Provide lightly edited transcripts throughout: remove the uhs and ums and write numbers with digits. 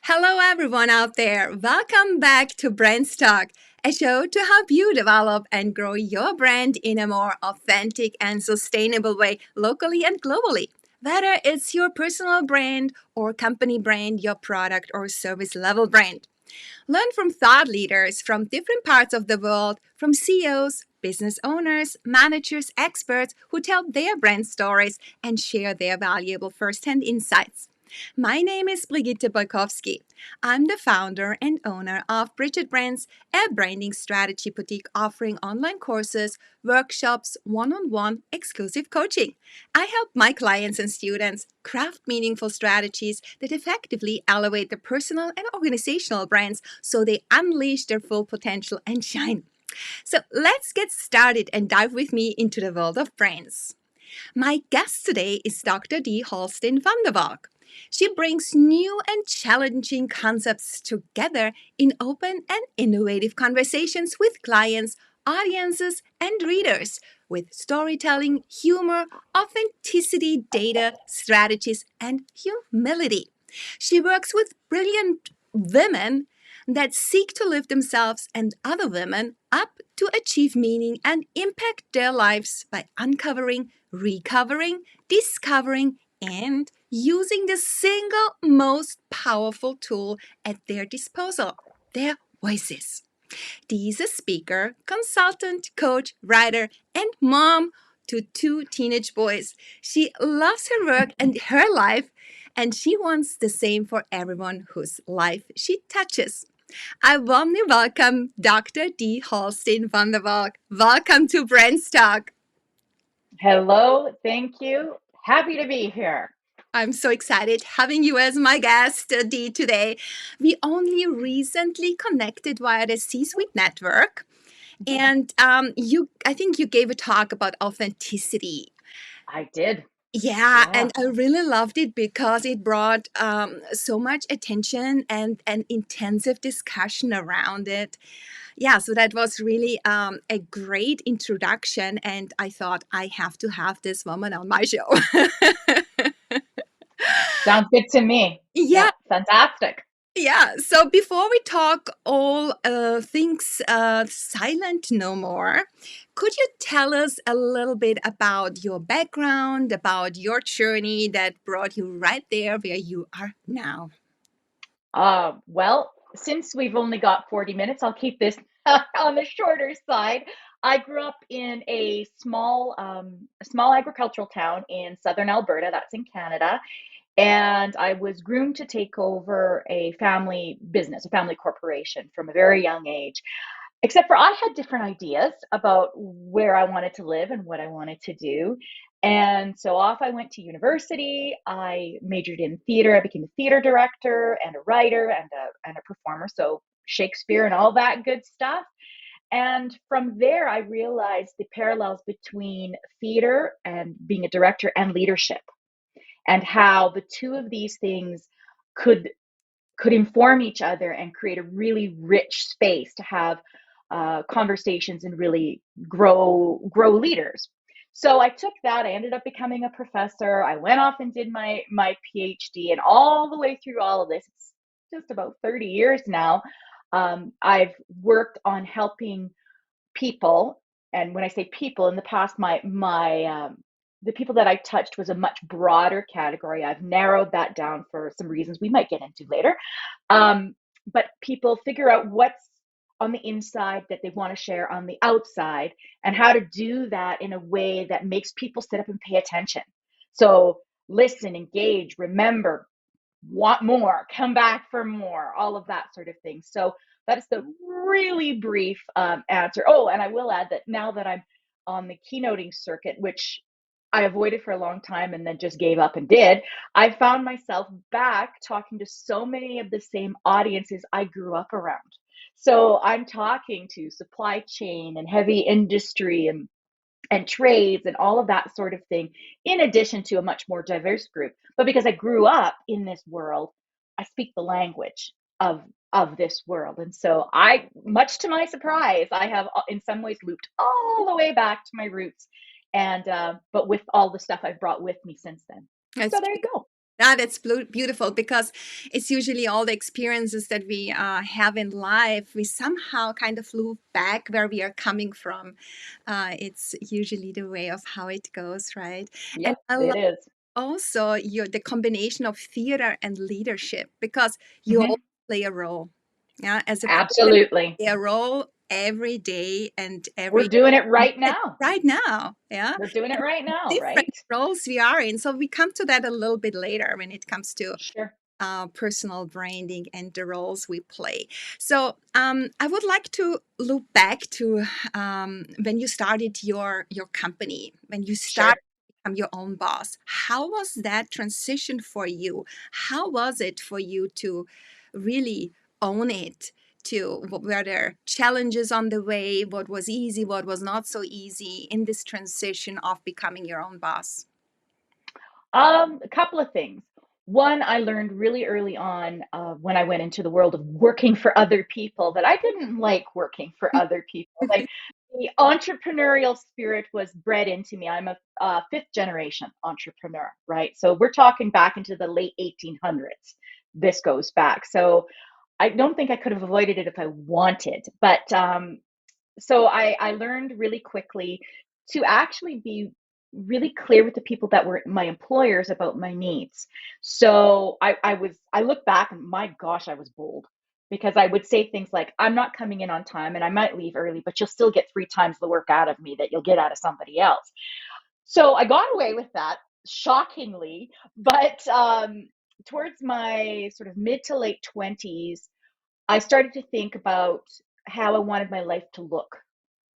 Hello, everyone out there. Welcome back to BrandsTalk, a show to help you develop and grow your brand in a more authentic and sustainable way, locally and globally. Whether it's your personal brand or company brand, your product or service level brand. Learn from thought leaders from different parts of the world, from CEOs, business owners, managers, experts who tell their brand stories and share their valuable first-hand insights. My name is Brigitte Bojkowszky. I'm the founder and owner of Brigitte Brands, a branding strategy boutique offering online courses, workshops, one-on-one exclusive coaching. I help my clients and students craft meaningful strategies that effectively elevate their personal and organizational brands so they unleash their full potential and shine. So let's get started and dive with me into the world of brands. My guest today is Dr. Dee Holstine Vander Valk. She brings new and challenging concepts together in open and innovative conversations with clients, audiences, and readers with storytelling, humor, authenticity, data, strategies, and humility. She works with brilliant women that seek to lift themselves and other women up to achieve meaning and impact their lives by uncovering, recovering, discovering, and using the single most powerful tool at their disposal, their voices. Dee is a speaker, consultant, coach, writer, and mom to two teenage boys. She loves her work and her life, and she wants the same for everyone whose life she touches. I warmly welcome Dr. Dee Holstine Vander Valk. Welcome to BrandsTalk. Hello, thank you. Happy to be here. I'm so excited having you as my guest, Dee, today. We only recently connected via the C-Suite network, and I think you gave a talk about authenticity. I did. Yeah, Yeah. and I really loved it because it brought so much attention and an intensive discussion around it. Yeah, so that was really a great introduction, and I thought I have to have this woman on my show. Sounds good to me. Yeah, Yeah, fantastic. yeah. So before we talk all things silent no more, could you tell us a little bit about your background, about your journey that brought you right there where you are now? Well, since we've only got 40 minutes, I'll keep this on the shorter side. I grew up in a small agricultural town in southern Alberta, that's in Canada, and I was groomed to take over a family business, a family corporation from a very young age. Except for I had different ideas about where I wanted to live and what I wanted to do. And so off I went to university. I majored in theater. I became a theater director and a writer and a performer. So Shakespeare and all that good stuff. And from there, I realized the parallels between theater and being a director and leadership, and how the two of these things could inform each other and create a really rich space to have conversations and really grow leaders. So I took that. I ended up becoming a professor. I went off and did my PhD, and all the way through all of this, it's just about 30 years now. I've worked on helping people, and when I say people, in the past, my the people that I touched was a much broader category. I've narrowed that down for some reasons we might get into later. Um, but people figure out what's on the inside that they want to share on the outside, and how to do that in a way that makes people sit up and pay attention. So listen, engage, remember, want more, come back for more, all of that sort of thing. So that's the really brief answer. Oh, and I will add that now that I'm on the keynoting circuit, which I avoided for a long time and then just gave up and did, I found myself back talking to so many of the same audiences I grew up around. So I'm talking to supply chain and heavy industry and trades and all of that sort of thing, in addition to a much more diverse group. But because I grew up in this world, I speak the language of this world. And so I, much to my surprise, I have in some ways looped all the way back to my roots, and but with all the stuff I've brought with me since then. So That's there you go. That's beautiful because it's usually all the experiences that we have in life. We somehow kind of loop back where we are coming from. It's usually the way of how it goes, right? And Yep, I it love is. also the combination of theater and leadership because you all Hmm. play a role. Yeah, as a theater, Absolutely. play a role every day and We're every doing it right moment now. right now. Yeah, We're doing it right now, different right? roles we are in. So we come to that a little bit later when it comes to Sure. personal branding and the roles we play. So I would like to look back to when you started your company, when you started Sure. to become your own boss. How was that transition for you? How was it for you to really own it? To were there challenges on the way? What was easy? What was not so easy in this transition of becoming your own boss? A couple of things. One, I learned really early on when I went into the world of working for other people that I didn't like working for other people. Like the entrepreneurial spirit was bred into me. I'm a fifth generation entrepreneur, right? So we're talking back into the late 1800s. This goes back. So I don't think I could have avoided it if I wanted. But so I learned really quickly to actually be really clear with the people that were my employers about my needs. So I look back and my gosh, I was bold because I would say things like, I'm not coming in on time and I might leave early, but you'll still get three times the work out of me that you'll get out of somebody else. So I got away with that shockingly, but towards my sort of mid to late 20s, I started to think about how I wanted my life to look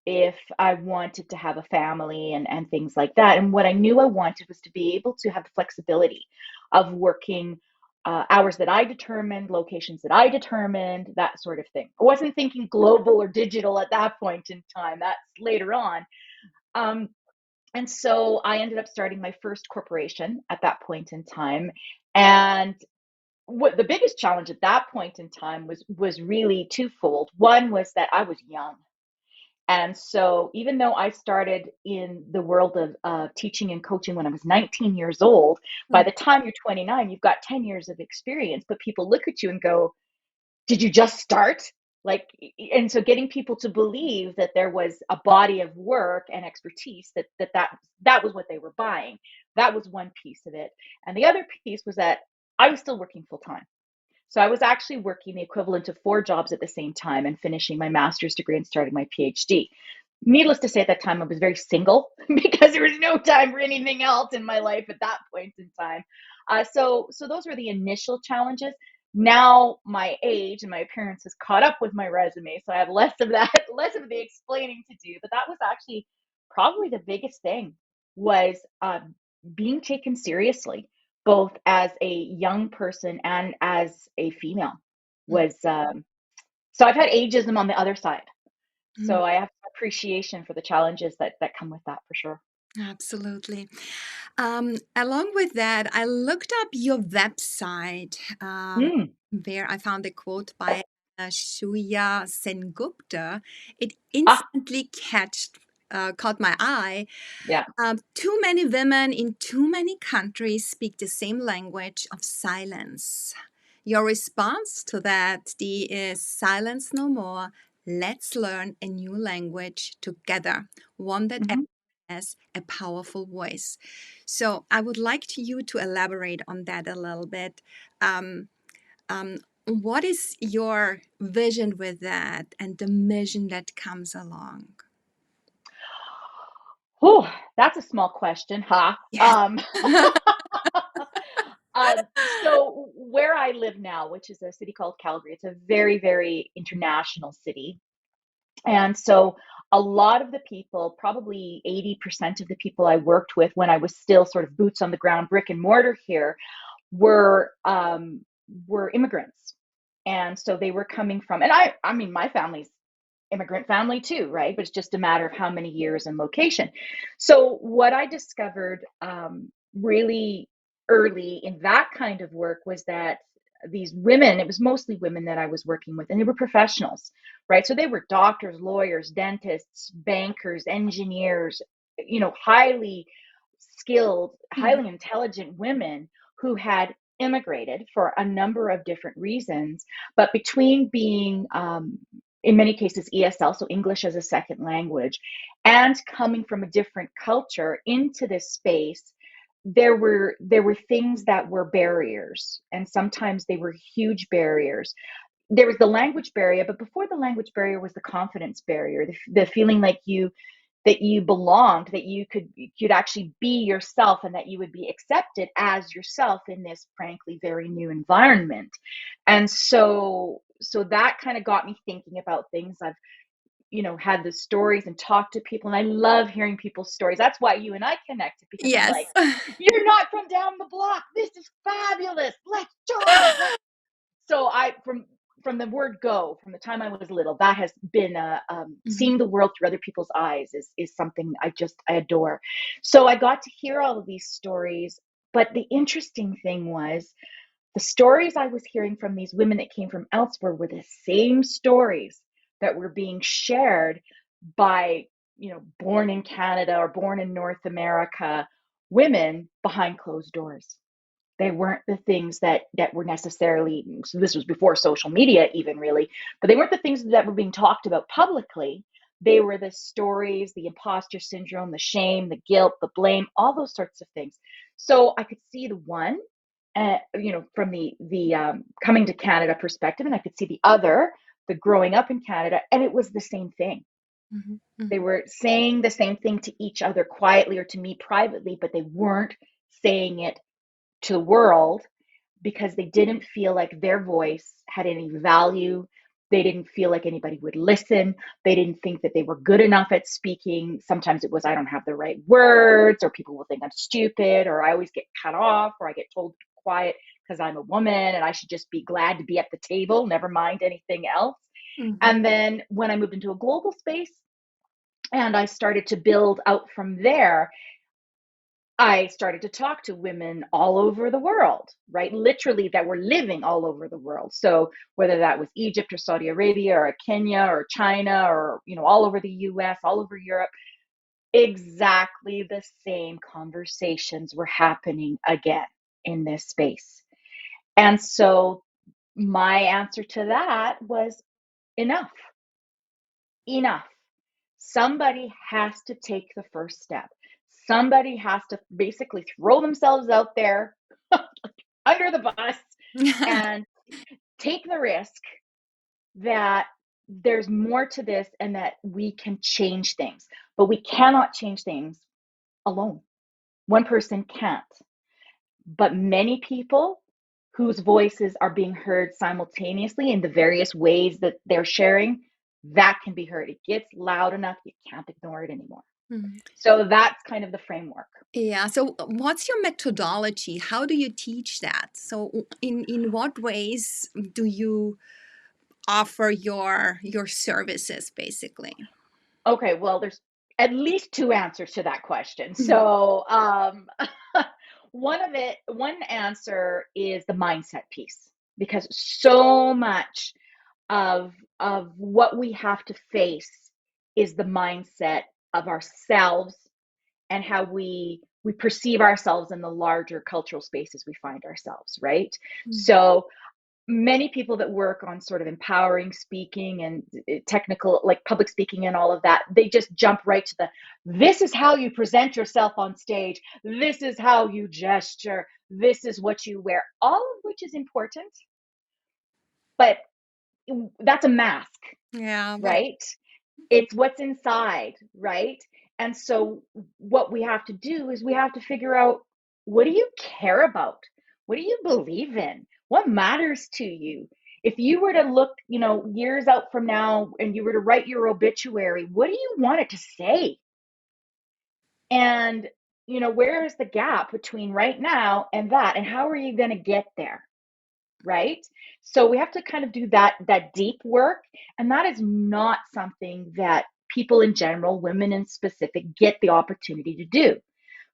if I wanted to have a family and things like that. And what I knew I wanted was to be able to have the flexibility of working hours that I determined, locations that I determined, that sort of thing. I wasn't thinking global or digital at that point in time. That's later on. Um, and so I ended up starting my first corporation at that point in time. And what the biggest challenge at that point in time was really twofold. One was that I was young, and so, even though I started in the world of teaching and coaching when I was 19 years old, by the time you're 29, you've got 10 years of experience. But people look at you and go, "Did you just start?" Like, and so getting people to believe that there was a body of work and expertise that was what they were buying. That was one piece of it, and the other piece was that I was still working full time. So I was actually working the equivalent of four jobs at the same time and finishing my master's degree and starting my PhD. Needless to say, at that time, I was very single because there was no time for anything else in my life at that point in time. So those were the initial challenges. Now my age and my appearance has caught up with my resume, so I have less of that, less of the explaining to do. But that was actually probably the biggest thing was being taken seriously both as a young person and as a female was so I've had ageism on the other side. Mhm. So I have appreciation for the challenges that come with that for sure. Absolutely. Along with that, I looked up your website Mm, where I found a quote by Shuya Sengupta. It ah, instantly caught my eye. yeah. Too many women in too many countries speak the same language of silence. Your response to that, Dee, is silence no more. Let's learn a new language together, one that Mhm. has a powerful voice. So I would like you to elaborate on that a little bit. Um, what is your vision with that and the mission that comes along? Whew, that's a small question, huh? Yes. So where I live now, which is a city called Calgary, it's a very, very international city. And so a lot of the people, probably 80% of the people I worked with when I was still sort of boots on the ground, brick and mortar here, were were immigrants. And so they were coming from, and I mean my family's immigrant family too, right? But it's just a matter of how many years and location. So what I discovered really early in that kind of work was that these women, it was mostly women that I was working with, and they were professionals, right? So they were doctors, lawyers, dentists, bankers, engineers, highly skilled, Mhm. highly intelligent women who had immigrated for a number of different reasons, but between being, in many cases, ESL, so English as a second language, and coming from a different culture into this space, there were things that were barriers, and sometimes they were huge barriers. There was the language barrier, but before the language barrier was the confidence barrier, the feeling like you that you belonged, that you could actually be yourself, and that you would be accepted as yourself in this frankly very new environment. And so that kind of got me thinking about things. I've had the stories and talked to people, and I love hearing people's stories. That's why you and I connected, because I'm Yes. like, you're not from down the block, this is fabulous, let's join. So I from the word go, from the time I was little, that has been Mhm. seeing the world through other people's eyes is something I adore. So I got to hear all of these stories, but the interesting thing was the stories I was hearing from these women that came from elsewhere were the same stories that were being shared by, born in Canada or born in North America women behind closed doors. They weren't the things that were necessarily, so this was before social media even really, but they weren't the things that were being talked about publicly. They were the stories, the imposter syndrome, the shame, the guilt, the blame, all those sorts of things. So I could see the one, from the coming to Canada perspective, and I could see the other, the growing up in Canada, and it was the same thing. Mhm. They Mhm. were saying the same thing to each other quietly or to me privately, but they weren't saying it to the world because they didn't feel like their voice had any value. They didn't feel like anybody would listen. They didn't think that they were good enough at speaking. Sometimes it was, I don't have the right words, or people will think I'm stupid, or I always get cut off, or I get told to be quiet because I'm a woman and I should just be glad to be at the table, never mind anything else. Mhm. And then when I moved into a global space and I started to build out from there, I started to talk to women all over the world, right? Literally, that were living all over the world. So whether that was Egypt or Saudi Arabia or Kenya or China or, all over the US, all over Europe, exactly the same conversations were happening again in this space. And so my answer to that was enough, enough. Somebody has to take the first step. Somebody has to basically throw themselves out there under the bus and take the risk that there's more to this and that we can change things, but we cannot change things alone. One person can't, but many people whose voices are being heard simultaneously in the various ways that they're sharing, that can be heard. It gets loud enough, you can't ignore it anymore. Mhm. So that's kind of the framework. Yeah. So, what's your methodology? How do you teach that? So, in what ways do you offer your services, basically? Okay, well, there's at least two answers to that question. Mhm. So, one answer is the mindset piece, because so much of what we have to face is the mindset of ourselves and how we perceive ourselves in the larger cultural spaces we find ourselves, right? Mhm. So many people that work on sort of empowering speaking and technical, like public speaking and all of that, they just jump right to this is how you present yourself on stage, this is how you gesture, this is what you wear, all of which is important, but that's a mask, Yeah. But right? It's what's inside, right? And so what we have to do is we have to figure out, what do you care about? What do you believe in? What matters to you? If you were to look, years out from now and you were to write your obituary, what do you want it to say? And where is the gap between right now and that? And how are you going to get there? Right? So we have to kind of do that deep work, and that is not something that people in general, women in specific, get the opportunity to do,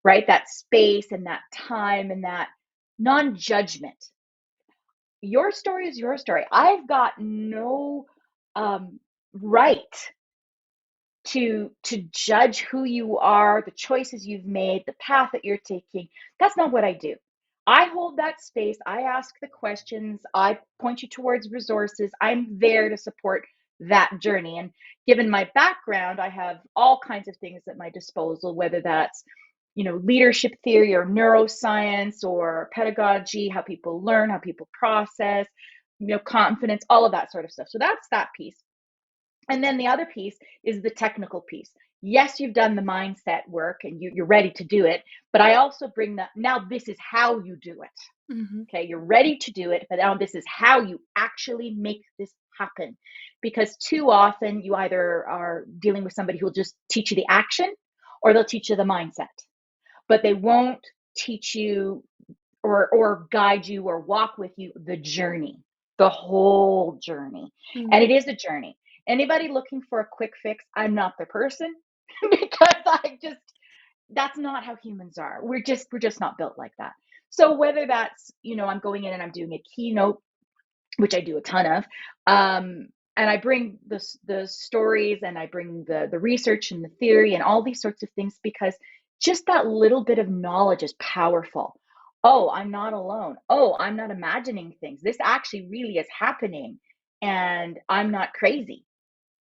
right? That space and that time and that non-judgment. Your story is your story. I've got no right to judge who you are, the choices you've made, the path that you're taking. That's not what I do. I hold that space. I ask the questions. I point you towards resources. I'm there to support that journey. And given my background, I have all kinds of things at my disposal, whether that's leadership theory or neuroscience or pedagogy, how people learn, how people process, confidence, all of that sort of stuff. So that's that piece. And then the other piece is the technical piece. Yes, you've done the mindset work and you're ready to do it, but I also bring that now this is how you do it. Mm-hmm. Okay, you're ready to do it, but now this is how you actually make this happen. Because too often you either are dealing with somebody who will just teach you the action or they'll teach you the mindset, but they won't teach you or guide you or walk with you the journey, the whole journey. And Mm-hmm. it is a journey. Anybody looking for a quick fix, I'm not the person because that's not how humans are. We're just not built like that. So whether that's, I'm going in and I'm doing a keynote, which I do a ton of, and I bring the stories and I bring the research and the theory and all these sorts of things because just that little bit of knowledge is powerful. Oh, I'm not alone. Oh, I'm not imagining things. This actually really is happening, and I'm not crazy.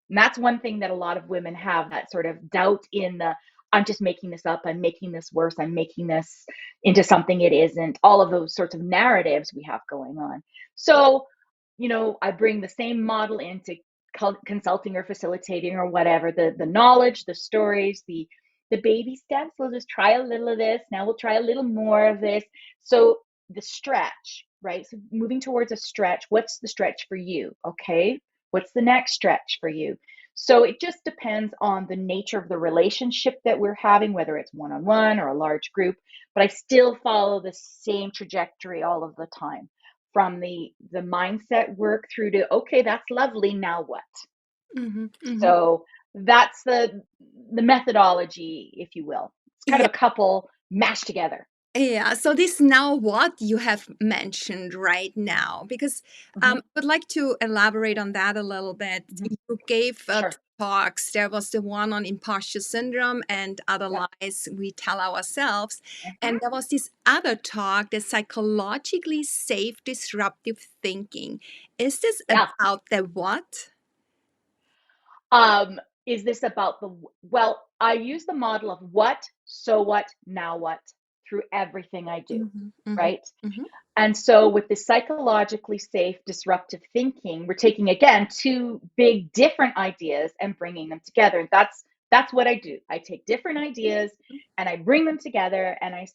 And that's one thing that a lot of women have, that sort of doubt in the I'm just making this up, I'm making this worse, I'm making this into something it isn't, all of those sorts of narratives we have going on. So, I bring the same model into consulting or facilitating or whatever, the knowledge, the stories, the baby steps. We'll just try a little of this. Now we'll try a little more of this. So the stretch, right? So moving towards a stretch, what's the stretch for you? Okay. What's the next stretch for you? So it just depends on the nature of the relationship that we're having, whether it's one-on-one or a large group, but I still follow the same trajectory all of the time, from the mindset work through to, okay, that's lovely, now what? Mm-hmm. Mm-hmm. So that's the methodology, if you will. It's kind Yeah. of a couple mashed together. Yeah, so this now what you have mentioned right now, because Hmm. I would like to elaborate on that a little bit. Hmm. You gave Sure. talks. There was the one on imposter syndrome and other Yep. lies we tell ourselves. And Hmm. there was this other talk, the psychologically safe disruptive thinking. Is this Yeah. about the what? Um, is this about well, I use the model of what, so what, now what through everything I do, Mm-hmm, mm-hmm, right? mm-hmm, And so with the psychologically safe disruptive thinking, we're taking again two big different ideas and bringing them together. And that's what I do. I take different ideas and I bring them together and I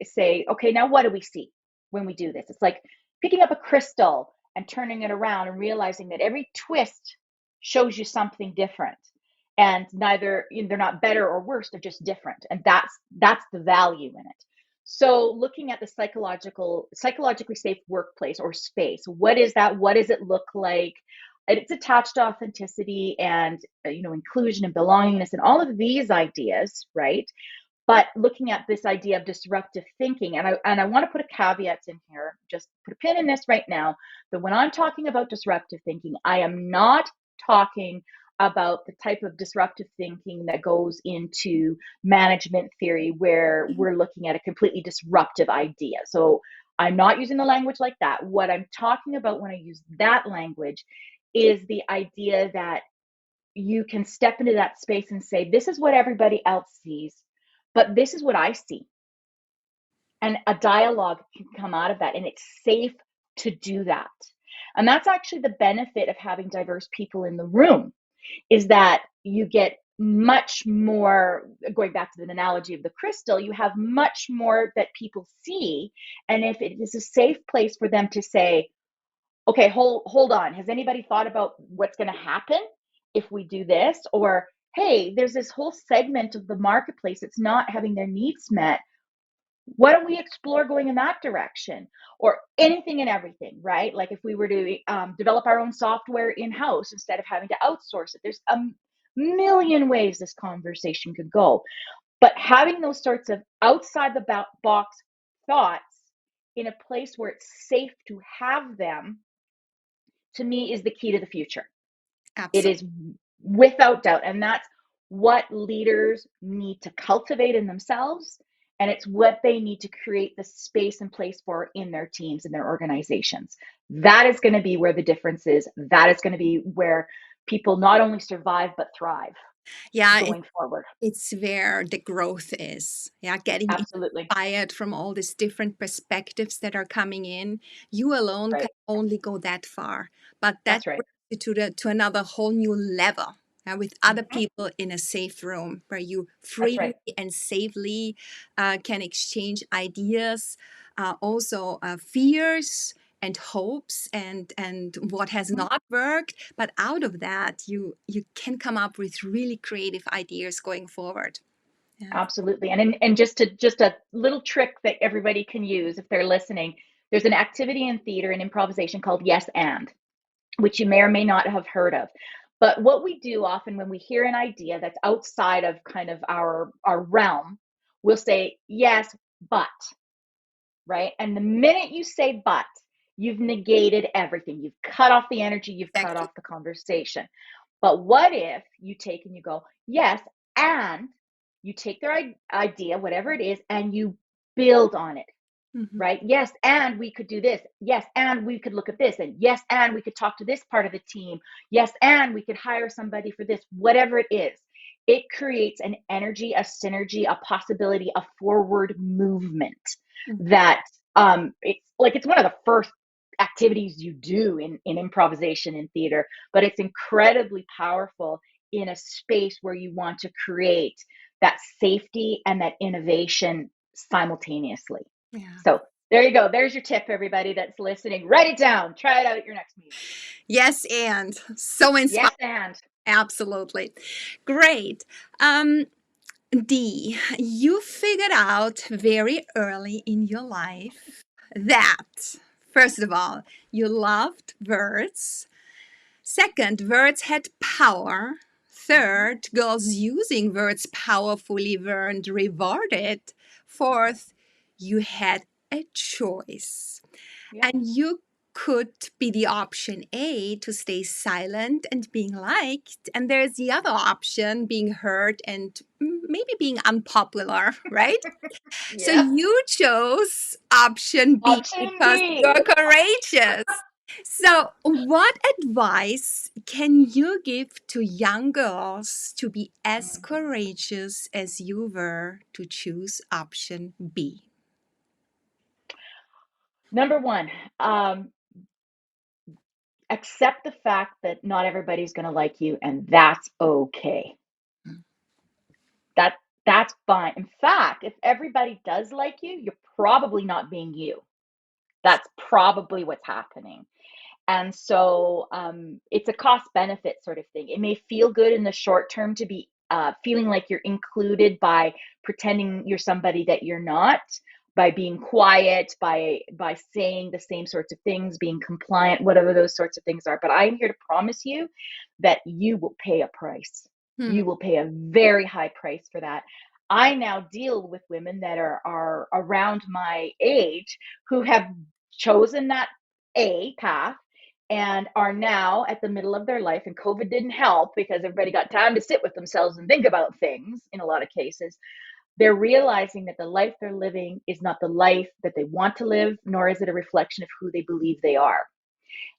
say, okay, now what do we see when we do this? It's like picking up a crystal and turning it around and realizing that every twist shows you something different. And neither, they're not better or worse, they're just different. And that's the value in it. So looking at the psychologically safe workplace or space, what is that? What does it look like? And it's attached to authenticity and inclusion and belongingness and all of these ideas, right? But looking at this idea of disruptive thinking, and I want to put a caveat in here, just put a pin in this right now, that when I'm talking about disruptive thinking, I am not talking about the type of disruptive thinking that goes into management theory where we're looking at a completely disruptive idea. So I'm not using the language like that. What I'm talking about when I use that language is the idea that you can step into that space and say, this is what everybody else sees, but this is what I see. And a dialogue can come out of that, and it's safe to do that. And that's actually the benefit of having diverse people in the room, is that you get much more, going back to the analogy of the crystal, you have much more that people see. And if it is a safe place for them to say, okay, hold on, has anybody thought about what's going to happen if we do this? Or, hey, there's this whole segment of the marketplace that's not having their needs met, why don't we explore going in that direction? Or anything and everything, right? Like if we were to develop our own software in-house instead of having to outsource it, there's a million ways this conversation could go. But having those sorts of outside the box thoughts in a place where it's safe to have them, to me, is the key to the future. It Absolutely. is without doubt. And that's what leaders need to cultivate in themselves and it's what they need to create the space and place for in their teams and their organizations. That is going to be where the difference is. That is going to be where people not only survive but thrive Yeah, going forward. it's where the growth is. Yeah, getting Absolutely. inspired from all these different perspectives that are coming in. You alone can Right. only go that far, but that That's right. brings you to another whole new level. With other Mm-hmm. people in a safe room where you That's freely right. and safely can exchange ideas, also fears and hopes, and what has Mm-hmm. not worked, but out of that you can come up with really creative ideas going forward. Yeah. Absolutely. And just a little trick that everybody can use if they're listening. There's an activity in theater and improvisation called Yes and, which you may or may not have heard of. But what we do often when we hear an idea that's outside of kind of our realm, we'll say yes, but, right? And the minute you say but, you've negated everything. You've cut off the energy, you've cut Exactly. off the conversation. But what if you take and you go, yes, and you take their idea, whatever it is, and you build on it, Mhm. right? Yes, and we could do this. Yes, and we could look at this. And yes, and we could talk to this part of the team. Yes, and we could hire somebody for this, whatever it is. It creates an energy, a synergy, a possibility, a forward movement Mhm. that it's like it's one of the first activities you do in improvisation in theater, but it's incredibly powerful in a space where you want to create that safety and that innovation simultaneously. Yeah. So there you go. There's your tip, everybody that's listening. Write it down. Try it out at your next meeting. Yes, and so inspiring. Yes, and Absolutely. Great. Um, Dee, you figured out very early in your life that, first of all, you loved words. Second, words had power. mm-hmm. Third, girls using words powerfully weren't rewarded. Okay. Fourth, you had a choice. Yep. And you could be the option A, to stay silent and being liked. And there's the other option, being heard and maybe being unpopular, right? So Yep. you chose option B Option because B. you're courageous. So, what advice can you give to young girls to be as Mm. courageous as you were to choose option B? Number one, accept the fact that not everybody's going to like you, and that's okay. Mm. That that's fine. In fact, if everybody does like you, you're probably not being you. That's probably what's happening. And so it's a cost benefit sort of thing. It may feel good in the short term to be feeling like you're included by pretending you're somebody that you're not, by being quiet, by saying the same sorts of things, being compliant, whatever those sorts of things are. But I'm here to promise you that you will pay a price. Hmm. You will pay a very high price for that. I now deal with women that are around my age who have chosen that A path and are now at the middle of their life. And COVID didn't help because everybody got time to sit with themselves and think about things in a lot of cases. They're realizing that the life they're living is not the life that they want to live, nor is it a reflection of who they believe they are.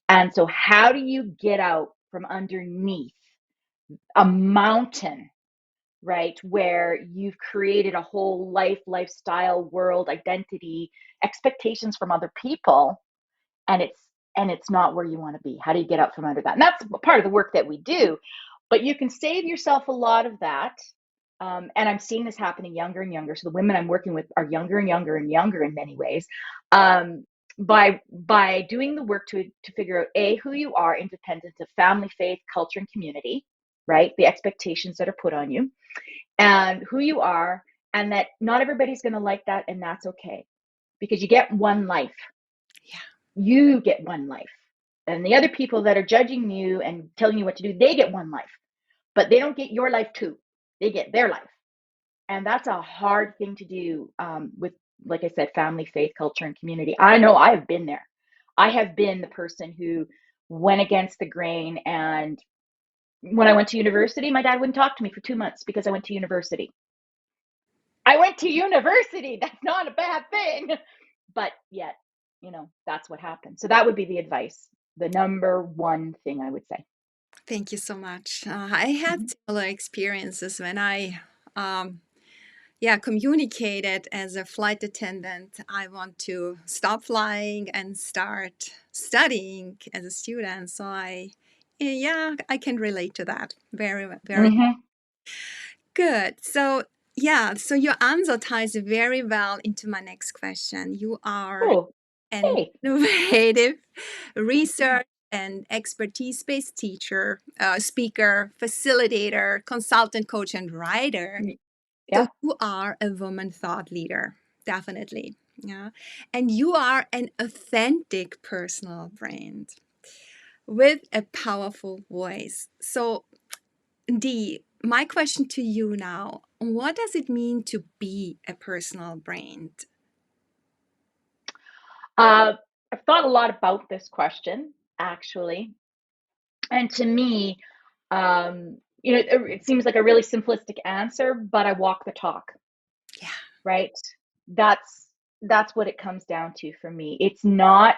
And so, how do you get out from underneath a mountain, right, where you've created a whole life, lifestyle, world, identity, expectations from other people, and it's not where you want to be? How do you get out from under that? And that's part of the work that we do, but you can save yourself a lot of that. And I'm seeing this happening younger and younger, so the women I'm working with are younger and younger and younger in many ways, by doing the work to figure out a who you are independent of family, faith, culture, and community, right, the expectations that are put on you, and who you are, and that not everybody's going to like that, and that's okay, because you get one life. Yeah. You get one life. And the other people that are judging you and telling you what to do, they get one life. But they don't get your life too. They get their life. And that's a hard thing to do with, like I said, family, faith, culture, and community. I know I have been there. I have been the person who went against the grain. And when I went to university, my dad wouldn't talk to me for 2 months because I went to university. I went to university. That's not a bad thing. But yet, that's what happened. So that would be the advice. The number one thing I would say. Thank you so much. I had Mhm. similar experiences when I, yeah, communicated as a flight attendant. I want to stop flying and start studying as a student. So yeah, I can relate to that. Very, very Mhm. good. So, yeah, so your answer ties very well into my next question. You are Oh, an hey. innovative research and expertise based teacher, speaker, facilitator, consultant, coach, and writer. So, Yeah. you are a woman thought leader, definitely. Yeah. And you are an authentic personal brand with a powerful voice. So, Dee, my question to you now, what does it mean to be a personal brand? Uh, I've thought a lot about this question, actually. And to me, it seems like a really simplistic answer, but I walk the talk, Yeah. right? That's that's what it comes down to for me. It's not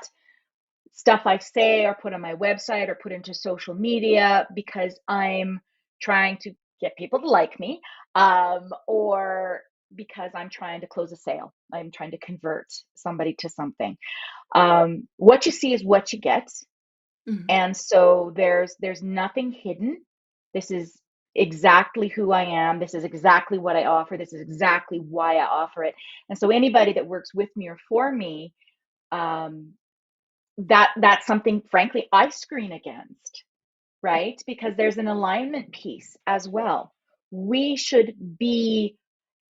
stuff I say or put on my website or put into social media because I'm trying to get people to like me, or because I'm trying to close a sale. I'm trying to convert somebody to something. What you see is what you get. Mhm. And so there's nothing hidden. This is exactly who I am. This is exactly what I offer. This is exactly why I offer it. And so anybody that works with me or for me, um, that's something, frankly, I screen against, right? Because there's an alignment piece as well. We should be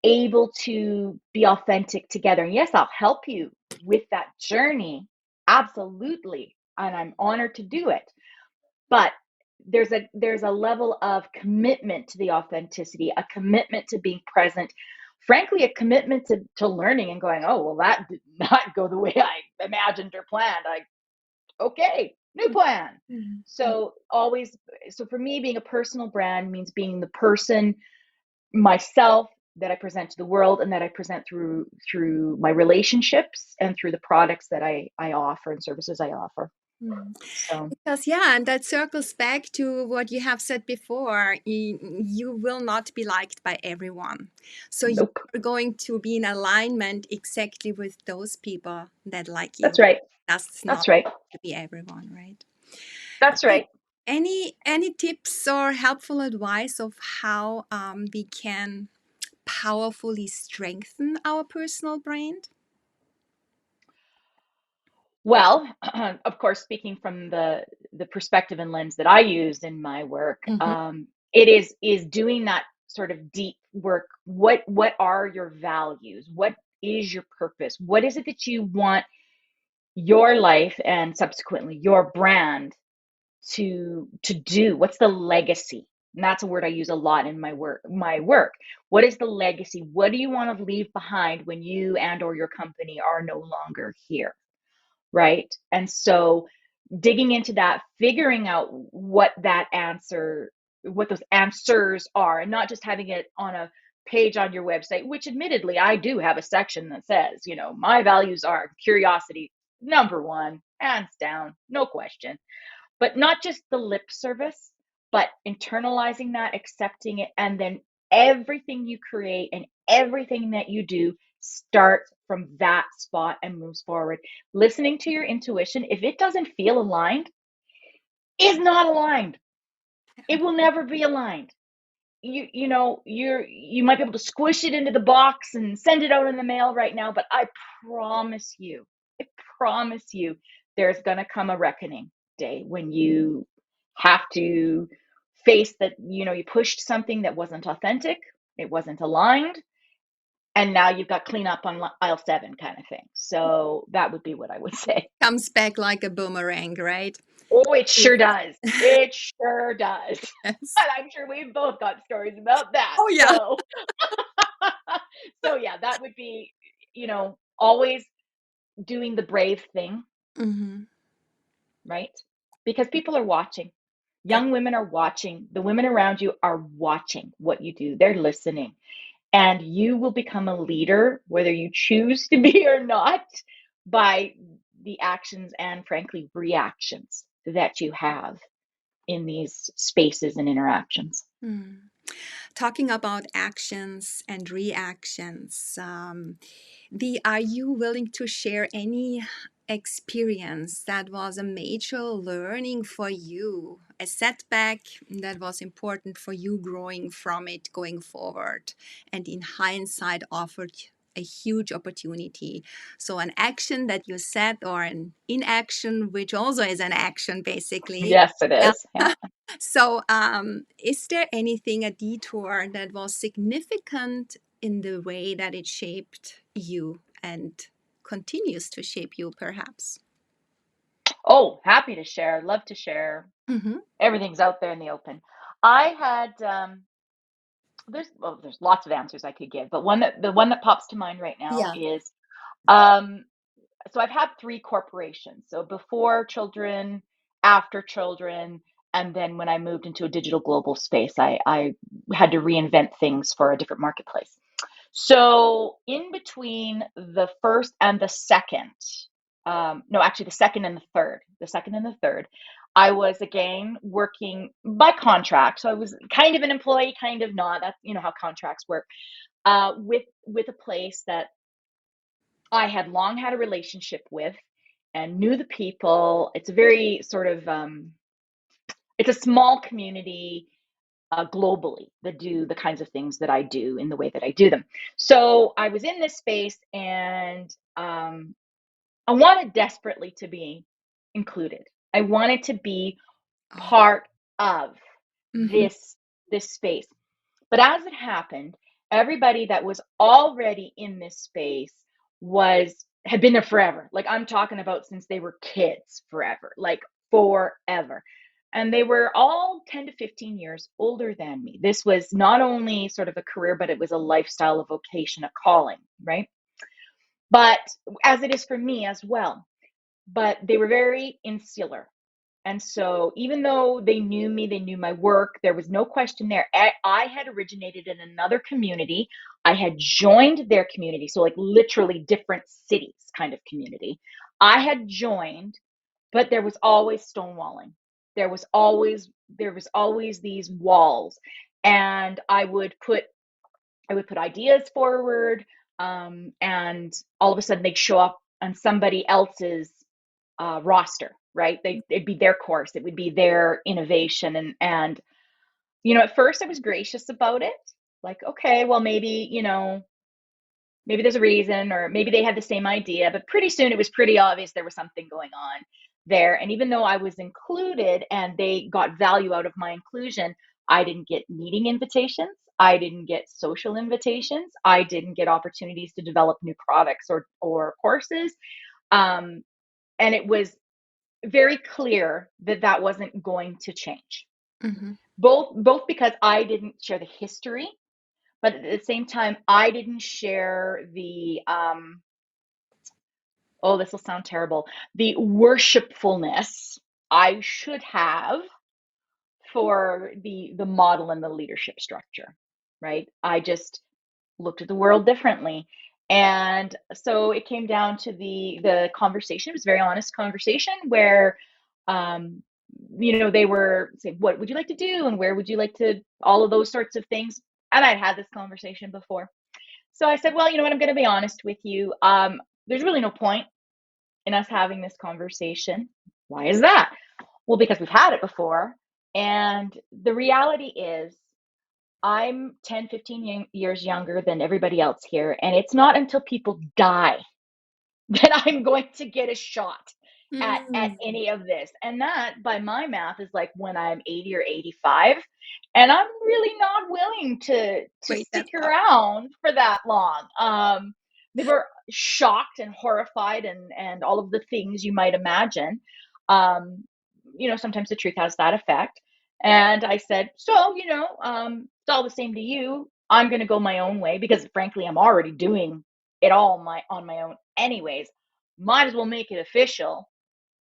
able to be authentic together. And yes, I'll help you with that journey. Absolutely. And I'm honored to do it. But there's a level of commitment to the authenticity, a commitment to being present, frankly, a commitment to learning and going, oh, well, that did not go the way I imagined or planned. Okay, new plan. Mhm. So for me, being a personal brand means being the person, myself, that I present to the world and that I present through my relationships and through the products that I offer and services I offer. Mhm. So Because, yeah, and that circles back to what you have said before. You will not be liked by everyone. So you nope. are going to be in alignment exactly with those people that like That's you. right. That's not That's right. to be everyone, right? That's Okay. right. Any tips or helpful advice of how we can powerfully strengthen our personal brand? Well, of course, speaking from the perspective and lens that I use in my work, Mhm. it is doing that sort of deep work. What are your values? What is your purpose? What is it that you want your life and subsequently your brand to do? What's the legacy? And that's a word I use a lot in my work. What is the legacy? What do you want to leave behind when you and or your company are no longer here? Right? And so digging into that, figuring out what those answers are, and not just having it on a page on your website, which admittedly I do have a section that says, my values are curiosity, number one, hands down, no question. But not just the lip service, but internalizing that, accepting it, and then everything you create and everything that you do starts from that spot and moves forward. Listening to your intuition, if it doesn't feel aligned, is not aligned. It will never be aligned. You might be able to squish it into the box and send it out in the mail right now, but promise you, I promise you, there's going to come a reckoning day when you have to face that, you pushed something that wasn't authentic, it wasn't aligned, and now you've got cleanup on aisle 7 kind of thing. So that would be what I would say. Comes back like a boomerang, right? Oh, it Yes. sure does. It sure does. And I'm sure we've both got stories about that. Oh yeah. So so yeah, that would be, always doing the brave thing, Hmm. right? Because people are watching. Young women are watching. The women around you are watching what you do. They're listening. And you will become a leader, whether you choose to be or not, by the actions and, frankly, reactions that you have in these spaces and interactions. Mm. Talking about actions and reactions, are you willing to share any experience that was a major learning for you, a setback that was important for you growing from it going forward, and in hindsight offered a huge opportunity? So, an action that you set, or an inaction, which also is an action, basically. Yes, it is. Yeah. So, is there anything, a detour that was significant in the way that it shaped you and continues to shape you, perhaps? Oh, happy to share. Love to share. Mm-hmm. Everything's out there in the open. I had there's lots of answers I could give, but the one that pops to mind right now Yeah. is um so I've had three corporations. So before children, after children, and then when I moved into a digital global space, I had to reinvent things for a different marketplace. So in between the first and the second, no, actually the second and the third, I was again working by contract. So I was kind of an employee, kind of not. That's how contracts work. With a place that I had long had a relationship with and knew the people. It's a very sort of it's a small community globally that do the kinds of things that I do in the way that I do them. So I was in this space, and I wanted desperately to be included. I wanted to be Oh. part of Mm-hmm. this space. But as it happened, everybody that was already in this space was had been there forever. Like I'm talking about since they were kids, forever. Like forever. And they were all 10 to 15 years older than me. This was not only sort of a career, but it was a lifestyle, a vocation, a calling, right? But as it is for me as well. But they were very insular. And so, even though they knew me, they knew my work, there was no question there. I had originated in another community. I had joined their community. So, like literally different cities kind of community. I had joined, but there was always stonewalling. There was always these walls. And I would put ideas forward, and all of a sudden they'd show up on somebody else's roster, right? It'd be their course, it would be their innovation, and at first I was gracious about it, like, okay, well, maybe there's a reason, or maybe they had the same idea, but pretty soon it was pretty obvious there was something going on there. And even though I was included and they got value out of my inclusion, I didn't get meeting invitations. I didn't get social invitations. I didn't get opportunities to develop new products or courses. Um, and it was very clear that that wasn't going to change. Mm-hmm. Both because I didn't share the history, but at the same time, I didn't share the oh, this will sound terrible, the worshipfulness I should have for the model and the leadership structure, right? I just looked at the world differently. And so it came down to the conversation. It was a very honest conversation where um they were saying, what would you like to do, and where would you like to, all of those sorts of things. And I'd had this conversation before. So I said, well, you know what, I'm going to be honest with you. There's really no point in us having this conversation. Why is that? Well, because we've had it before. And the reality is, I'm 10, 15 years younger than everybody else here. And it's not until people die that I'm going to get a shot at Mm. any of this. And that, by my math, is like when I'm 80 or 85. And I'm really not willing to Wait, stick that's up. around for that long. They were shocked and horrified, and all of the things you might imagine. Um, Sometimes the truth has that effect. And I said, so, it's all the same to you. I'm going to go my own way because, frankly, I'm already doing it all on my own anyways. Might as well make it official.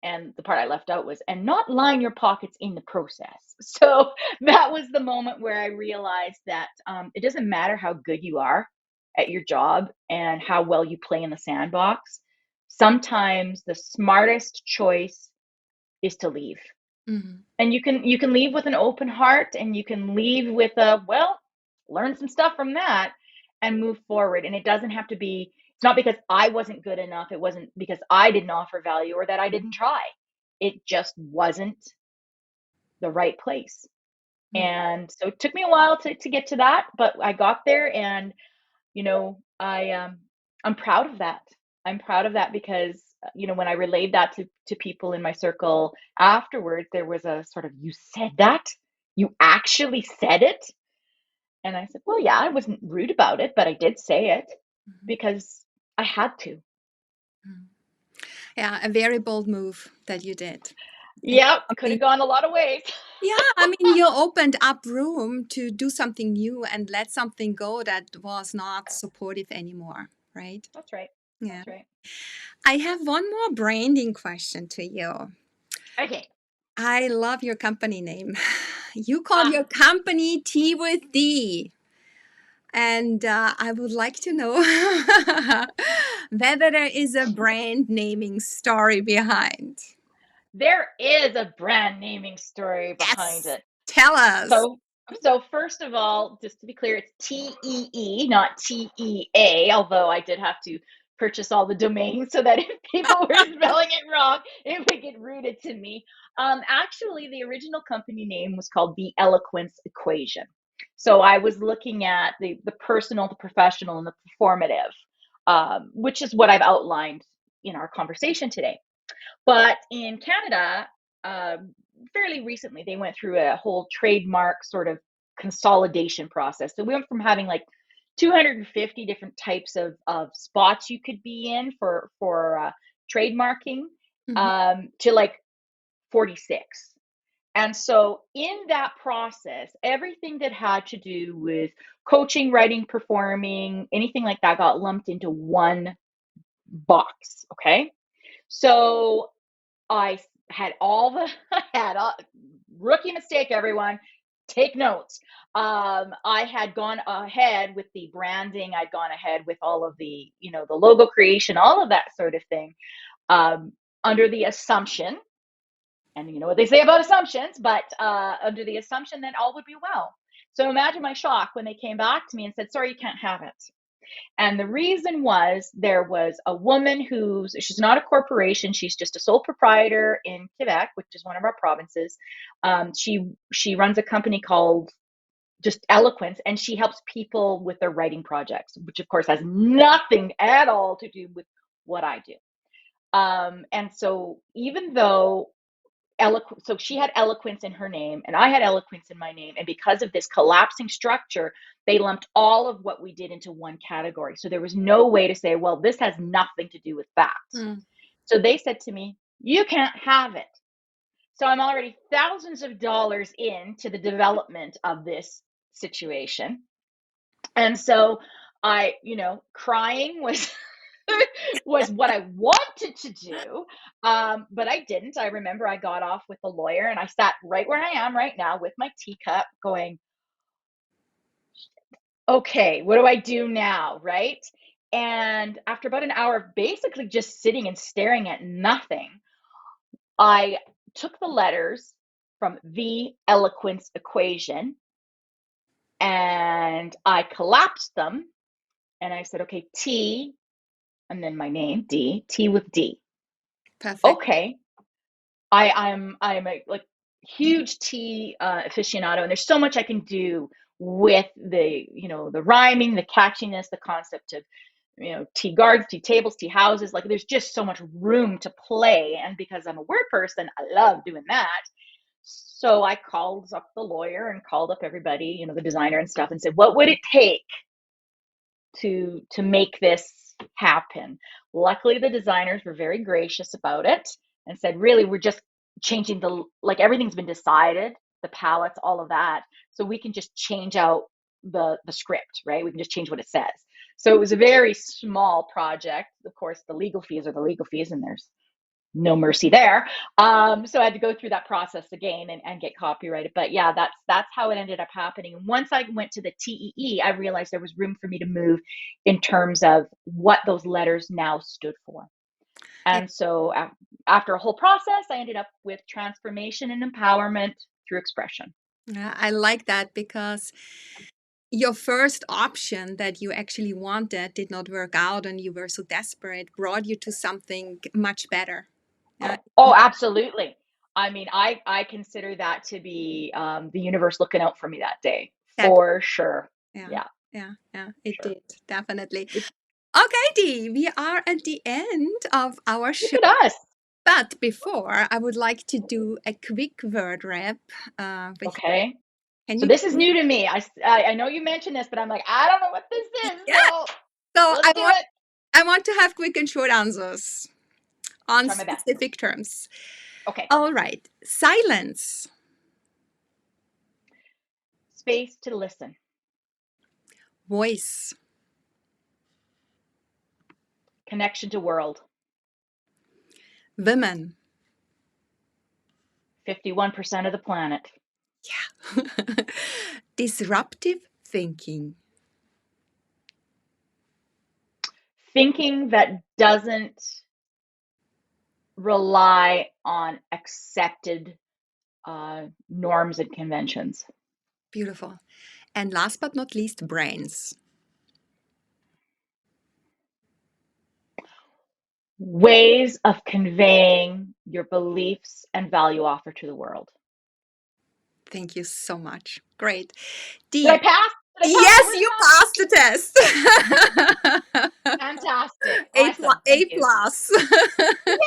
And the part I left out was, and not line your pockets in the process. So that was the moment where I realized that it doesn't matter how good you are at your job and how well you play in the sandbox. Sometimes the smartest choice is to leave. Mhm. And you can leave with an open heart, and you can leave with a, well, learn some stuff from that and move forward. And it doesn't have to be, it's not because I wasn't good enough, it wasn't because I didn't offer value or that I didn't try. It just wasn't the right place. Mm. And so it took me a while to get to that, but I got there. And I'm proud of that. I'm proud of that because when I relayed that to people in my circle afterwards, there was a sort of, you said that? You actually said it? And I said, well, yeah, I wasn't rude about it, but I did say it Mhm. because I had to. Mhm. Yeah, a very bold move that you did. And Yep, could have something, gone a lot of ways. yeah, I mean, you opened up room to do something new and let something go that was not supportive anymore, right? That's right. Yeah. That's right. I have one more branding question to you. Okay. I love your company name. You call Ah, your company Tea with D. And I would like to know whether there is a brand naming story behind. there is a brand naming story behind Yes, it. tell us. So first of all, just to be clear, it's TEE, not TEA, although I did have to purchase all the domains so that if people were spelling it wrong, it would get routed to me. Actually, the original company name was called The Eloquence Equation. So I was looking at the personal, the professional, and the performative, which is what I've outlined in our conversation today. But in Canada, fairly recently, they went through a whole trademark sort of consolidation process. So we went from having like 250 different types of spots you could be in for trademarking Mhm. to like 46. And so in that process, everything that had to do with coaching, writing, performing, anything like that got lumped into one box. Okay. So I had all the I had all, rookie mistake, everyone. Take notes. I had gone ahead with the branding. I'd gone ahead with all of the logo creation, all of that sort of thing, um, under the assumption, and you know what they say about assumptions, but under the assumption that all would be well. So imagine my shock when they came back to me and said, "Sorry, you can't have it." And the reason was there was a woman she's not a corporation, she's just a sole proprietor in Quebec, which is one of our provinces. She runs a company called just Eloquence, and she helps people with their writing projects, which of course has nothing at all to do with what I do. And so even though so she had eloquence in her name and I had eloquence in my name, and because of this collapsing structure, they lumped all of what we did into one category. So there was no way to say, well, this has nothing to do with that. Mm. So they said to me, you can't have it. So I'm already thousands of dollars into the development of this situation. And so crying was was what I wanted to do, but I didn't. I remember I got off with the lawyer, and I sat right where I am right now with my teacup, going, "Okay, what do I do now?" Right? And after about an hour of basically just sitting and staring at nothing, I took the letters from the eloquence equation and I collapsed them, and I said, "Okay, T," and then my name, D, T with D. Perfect. Okay, I'm a like huge tea aficionado, and there's so much I can do with the rhyming, the catchiness, the concept of tea gardens, tea tables, tea houses. Like there's just so much room to play, and because I'm a word person, I love doing that. So I called up the lawyer and called up everybody, the designer and stuff, and said, what would it take to make this happen? Luckily, the designers were very gracious about it and said, really, we're just changing like everything's been decided, the palettes, all of that. So we can just change out the script, right? We can just change what it says. So it was a very small project. Of course, the legal fees are the legal fees, and there's no mercy there. So I had to go through that process again and get copyrighted. But yeah, that's how it ended up happening. And once I went to the TEE, I realized there was room for me to move in terms of what those letters now stood for. Yeah, And so after a whole process, I ended up with transformation and empowerment through expression. yeah, I like that because your first option that you actually wanted did not work out and you were so desperate brought you to something much better. Yeah, Oh, absolutely. I mean, I consider that to be the universe looking out for me that day, that, for sure. yeah, Yeah, yeah, for it sure. did, definitely. It, Okay, Dee, we are at the end of our look show. at us. But before, I would like to do a quick word rap with you. Okay. Can So you this give is me? new to me. I know you mentioned this, but I'm like, I don't know what this is. Yeah. So So let's do it. I want to have quick and short answers I'll on try my best. specific terms. Okay. All right. Silence, Space to listen. voice, Connection to world. women. 51% of the planet. Yeah. Disruptive thinking, Thinking that doesn't rely on accepted norms and conventions. beautiful. And last but not least, brains. Ways of conveying your beliefs and value offer to the world. Thank you so much. Great. Did I Dee, pass? Did I pass the yes, word you rap? passed the test. Fantastic. A, Awesome. A Thank you. plus. Yay.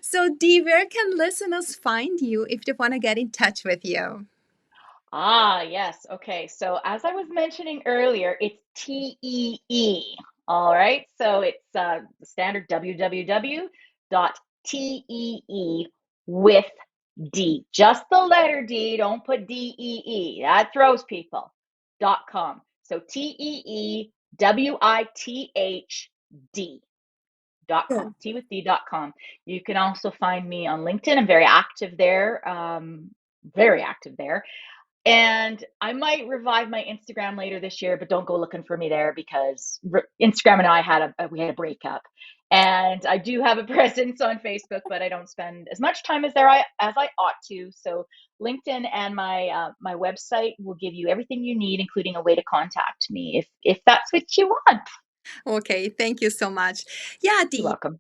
So, Dee, where can listeners find you if they want to get in touch with you? Ah, yes. Okay. So as I was mentioning earlier, it's TEE. All right. So it's the standard www.tee with D. Just the letter D. Don't put DEE. That throws people. .com. So TEEWITHD. Good. .com, twithd.com. You can also find me on LinkedIn. I'm very active there. Very active there. And I might revive my Instagram later this year, but don't go looking for me there because Instagram and I had a breakup. And I do have a presence on Facebook, but I don't spend as much time as I ought to. So LinkedIn and my website will give you everything you need, including a way to contact me if that's what you want. Okay, thank you so much. Yeah, You're Dee, welcome.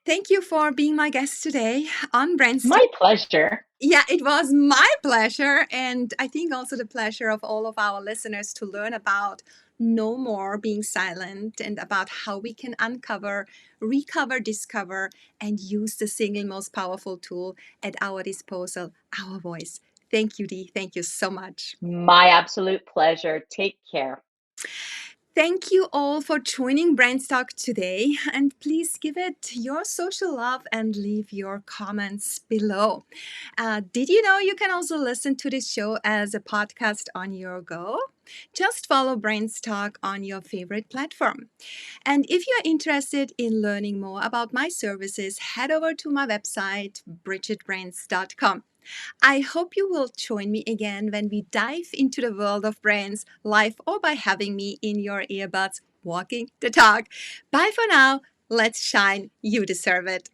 thank you for being my guest today on BrandsTalk. My pleasure. Yeah, it was my pleasure. And I think also the pleasure of all of our listeners to learn about no more being silent and about how we can uncover, recover, discover, and use the single most powerful tool at our disposal, our voice. Thank you, Dee. Thank you so much. My absolute pleasure. Take care. Thank you all for joining BrandsTalk today, and please give it your social love and leave your comments below. Did you know you can also listen to this show as a podcast on your go? Just follow BrandsTalk on your favorite platform. And if you're interested in learning more about my services, head over to my website, brigittebrands.com. I hope you will join me again when we dive into the world of brands, live or by having me in your earbuds walking the talk. Bye for now. Let's shine. You deserve it.